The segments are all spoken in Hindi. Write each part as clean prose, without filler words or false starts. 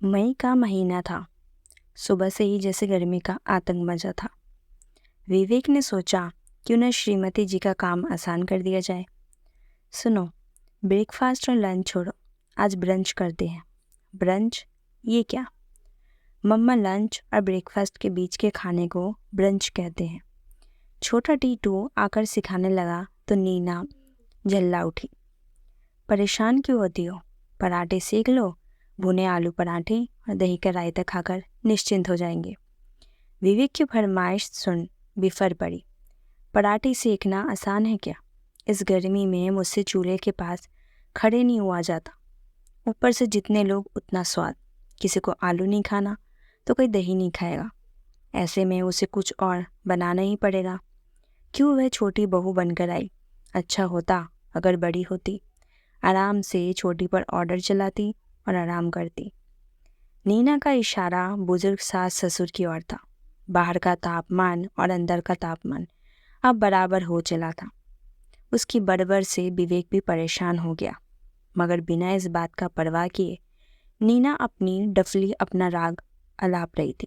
मई का महीना था। सुबह से ही जैसे गर्मी का आतंक मचा था। विवेक ने सोचा क्यों न श्रीमती जी का काम आसान कर दिया जाए। सुनो, ब्रेकफास्ट और लंच छोड़ो, आज ब्रंच करते हैं। ब्रंच? ये क्या? मम्मा लंच और ब्रेकफास्ट के बीच के खाने को ब्रंच कहते हैं। छोटा टीटू आकर सिखाने लगा तो नीना झल्ला उठी। परेशान क्यों होती हो? पराठे सेक लो, भुने आलू पराठे और दही का रायता खाकर निश्चिंत हो जाएंगे। विवेक की फरमाइश सुन बिफर पड़ी। पराठे सेकना आसान है क्या? इस गर्मी में मुझसे चूल्हे के पास खड़े नहीं हुआ जाता। ऊपर से जितने लोग उतना स्वाद। किसी को आलू नहीं खाना तो कोई दही नहीं खाएगा। ऐसे में उसे कुछ और बनाना ही पड़ेगा। क्यों वह छोटी बहू बनकर आई? अच्छा होता अगर बड़ी होती, आराम से छोटी पर ऑर्डर चलाती और आराम करती। नीना का इशारा बुजुर्ग सास ससुर की ओर था। बाहर का तापमान और अंदर का तापमान अब बराबर हो चला था। उसकी बड़बड़ से विवेक भी परेशान हो गया, मगर बिना इस बात का परवाह किए नीना अपनी डफली अपना राग अलाप रही थी।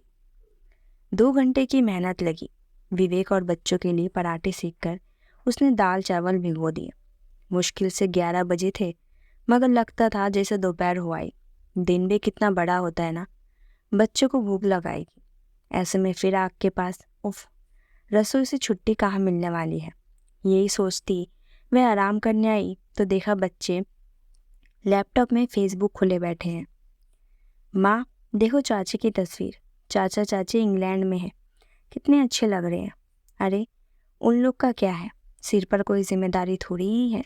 2 घंटे की मेहनत लगी। विवेक और बच्चों के लिए पराठे सीखकर उसने दाल चावल भिगो दिए। मुश्किल से 11 बजे थे, मगर लगता था जैसे दोपहर हो आई। दिन भी कितना बड़ा होता है ना। बच्चों को भूख लगाएगी। ऐसे में फिर आग के पास, उफ, रसोई से छुट्टी कहाँ मिलने वाली है। यही सोचती वह आराम करने आई तो देखा बच्चे लैपटॉप में फेसबुक खुले बैठे हैं। माँ, देखो चाची की तस्वीर। चाचा चाची इंग्लैंड में है, कितने अच्छे लग रहे हैं। अरे, उन लोग का क्या है, सिर पर कोई जिम्मेदारी थोड़ी ही है।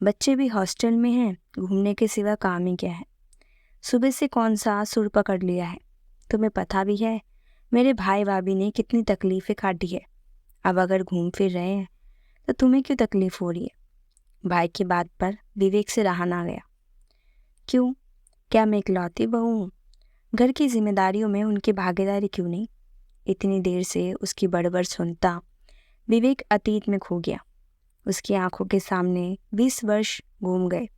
बच्चे भी हॉस्टल में हैं, घूमने के सिवा काम ही क्या है। सुबह से कौन सा सुर पकड़ लिया है। तुम्हें पता भी है मेरे भाई भाभी ने कितनी तकलीफ़ें काटी है। अब अगर घूम फिर रहे हैं तो तुम्हें क्यों तकलीफ़ हो रही है? भाई की बात पर विवेक से रहा ना गया। क्यों? क्या मैं इकलौती बहू हूँ? घर की जिम्मेदारियों में उनकी भागीदारी क्यों नहीं? इतनी देर से उसकी बड़बड़ सुनता विवेक अतीत में खो गया। उसकी आंखों के सामने 20 वर्ष घूम गए,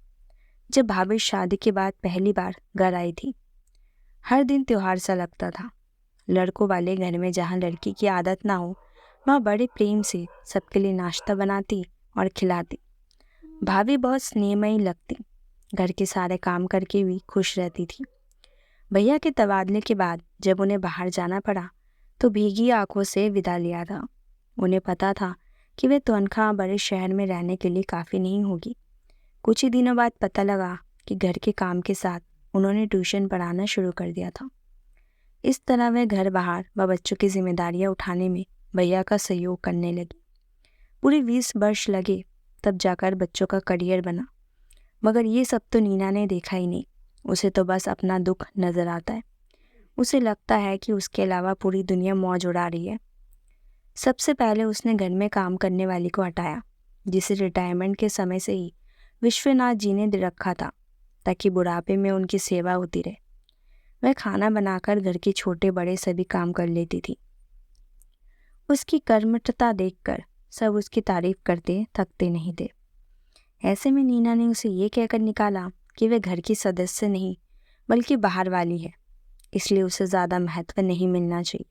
जब भाभी शादी के बाद पहली बार घर आई थी। हर दिन त्योहार सा लगता था। लड़कों वाले घर में जहाँ लड़की की आदत ना हो, वहाँ बड़े प्रेम से सबके लिए नाश्ता बनाती और खिलाती। भाभी बहुत स्नेहमयी लगती, घर के सारे काम करके भी खुश रहती थी। भैया के तबादले के बाद जब उन्हें बाहर जाना पड़ा तो भीगी आंखों से विदा लिया था। उन्हें पता था कि वे तनख्वाह बड़े शहर में रहने के लिए काफ़ी नहीं होगी। कुछ ही दिनों बाद पता लगा कि घर के काम के साथ उन्होंने ट्यूशन पढ़ाना शुरू कर दिया था। इस तरह वह घर बाहर व बच्चों की जिम्मेदारियां उठाने में भैया का सहयोग करने लगी। पूरे 20 वर्ष लगे, तब जाकर बच्चों का करियर बना। मगर ये सब तो नीना ने देखा ही नहीं। उसे तो बस अपना दुख नजर आता है। उसे लगता है कि उसके अलावा पूरी दुनिया मौज उड़ा रही है। सबसे पहले उसने घर में काम करने वाली को हटाया, जिसे रिटायरमेंट के समय से ही विश्वनाथ जी ने दे रखा था, ताकि बुढ़ापे में उनकी सेवा होती रहे। वह खाना बनाकर घर के छोटे बड़े सभी काम कर लेती थी। उसकी कर्मठता देखकर सब उसकी तारीफ करते थकते नहीं थे। ऐसे में नीना ने उसे ये कहकर निकाला कि वह घर की सदस्य नहीं बल्कि बाहर वाली है, इसलिए उसे ज़्यादा महत्व नहीं मिलना चाहिए।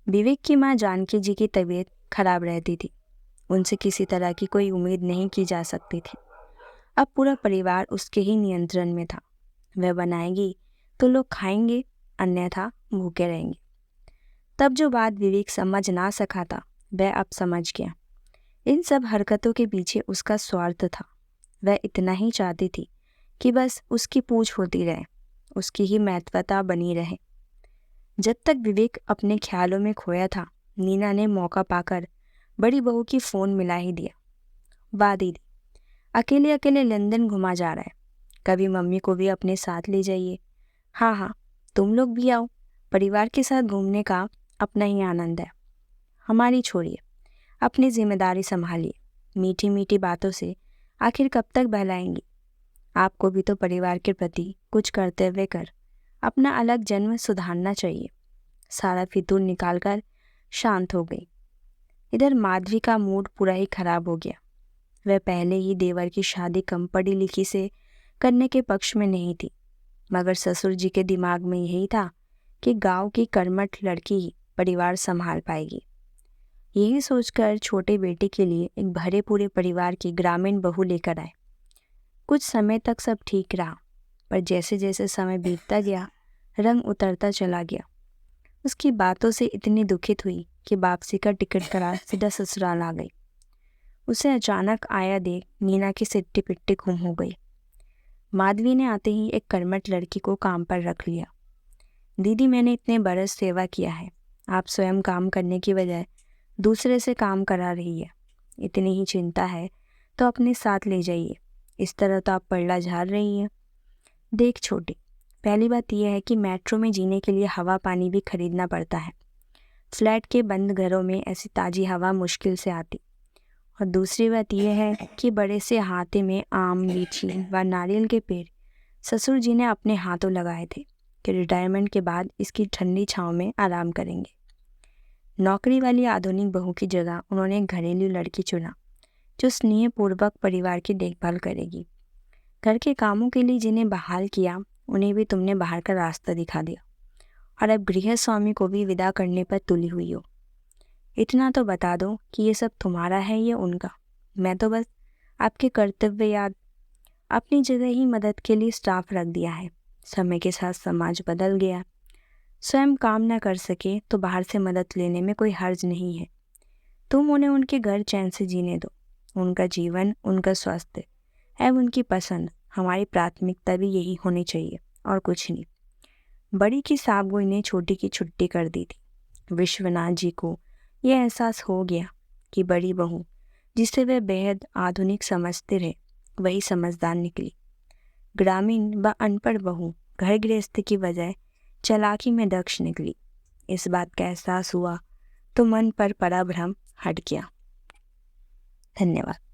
विवेक की माँ जानकी जी की तबीयत खराब रहती थी। उनसे किसी तरह की कोई उम्मीद नहीं की जा सकती थी। अब पूरा परिवार उसके ही नियंत्रण में था। वह बनाएगी तो लोग खाएंगे, अन्यथा भूखे रहेंगे। तब जो बात विवेक समझ ना सका था, वह अब समझ गया। इन सब हरकतों के पीछे उसका स्वार्थ था। वह इतना ही चाहती थी कि बस उसकी पूछ होती रहे, उसकी ही महत्वता बनी रहे। जब तक विवेक अपने ख्यालों में खोया था, नीना ने मौका पाकर बड़ी बहू की फ़ोन मिला ही दिया। वाह दीदी, अकेले अकेले लंदन घुमा जा रहा है, कभी मम्मी को भी अपने साथ ले जाइए। हाँ हाँ, तुम लोग भी आओ, परिवार के साथ घूमने का अपना ही आनंद है। हमारी छोड़िए, अपनी जिम्मेदारी संभालिए। मीठी मीठी बातों से आखिर कब तक बहलाएंगी? आपको भी तो परिवार के प्रति कुछ कर्तव्य कर अपना अलग जन्म सुधारना चाहिए। सारा फितूर निकालकर शांत हो गई। इधर माधवी का मूड पूरा ही खराब हो गया। वह पहले ही देवर की शादी कम पढ़ी लिखी से करने के पक्ष में नहीं थी। मगर ससुर जी के दिमाग में यही था कि गांव की कर्मठ लड़की ही परिवार संभाल पाएगी। यही सोचकर छोटे बेटे के लिए एक भरे पूरे परिवार की ग्रामीण बहू लेकर आए। कुछ समय तक सब ठीक रहा, पर जैसे जैसे समय बीतता गया रंग उतरता चला गया। उसकी बातों से इतनी दुखित हुई कि वापसी का टिकट करा सीधा ससुराल आ गई। उसे अचानक आया देख मीना की सिट्टी पिट्टी गुम हो गई। माधवी ने आते ही एक कर्मठ लड़की को काम पर रख लिया। दीदी, मैंने इतने बरस सेवा किया है, आप स्वयं काम करने की बजाय दूसरे से काम करा रही है। इतनी ही चिंता है तो अपने साथ ले जाइए, इस तरह तो आप पल्ला झाड़ रही हैं। देख छोटी, पहली बात यह है कि मेट्रो में जीने के लिए हवा पानी भी खरीदना पड़ता है। फ्लैट के बंद घरों में ऐसी ताज़ी हवा मुश्किल से आती। और दूसरी बात यह है कि बड़े से हाथे में आम, लीची व नारियल के पेड़ ससुर जी ने अपने हाथों लगाए थे कि रिटायरमेंट के बाद इसकी ठंडी छांव में आराम करेंगे। नौकरी वाली आधुनिक बहू की जगह उन्होंने एक घरेलू लड़की चुना जो स्नेहपूर्वक परिवार की देखभाल करेगी। घर के कामों के लिए जिन्हें बहाल किया उन्हें भी तुमने बाहर का रास्ता दिखा दिया और अब गृह स्वामी को भी विदा करने पर तुली हुई हो। इतना तो बता दो कि ये सब तुम्हारा है या उनका। मैं तो बस आपके कर्तव्य याद अपनी जगह ही मदद के लिए स्टाफ रख दिया है। समय के साथ समाज बदल गया। स्वयं काम न कर सके तो बाहर से मदद लेने में कोई हर्ज नहीं है। तुम उन्हें उनके घर चैन से जीने दो। उनका जीवन, उनका स्वास्थ्य एवं उनकी पसंद हमारी प्राथमिकता भी यही होनी चाहिए और कुछ नहीं। बड़ी की साबगोई ने छोटी की छुट्टी कर दी थी। विश्वनाथ जी को यह एहसास हो गया कि बड़ी बहू जिसे वे बेहद आधुनिक समझते रहे वही समझदार निकली। ग्रामीण व अनपढ़ बहू घर गृहस्थी की बजाय चालाकी में दक्ष निकली। इस बात का एहसास हुआ तो मन पर पड़ा भ्रम हट गया। धन्यवाद।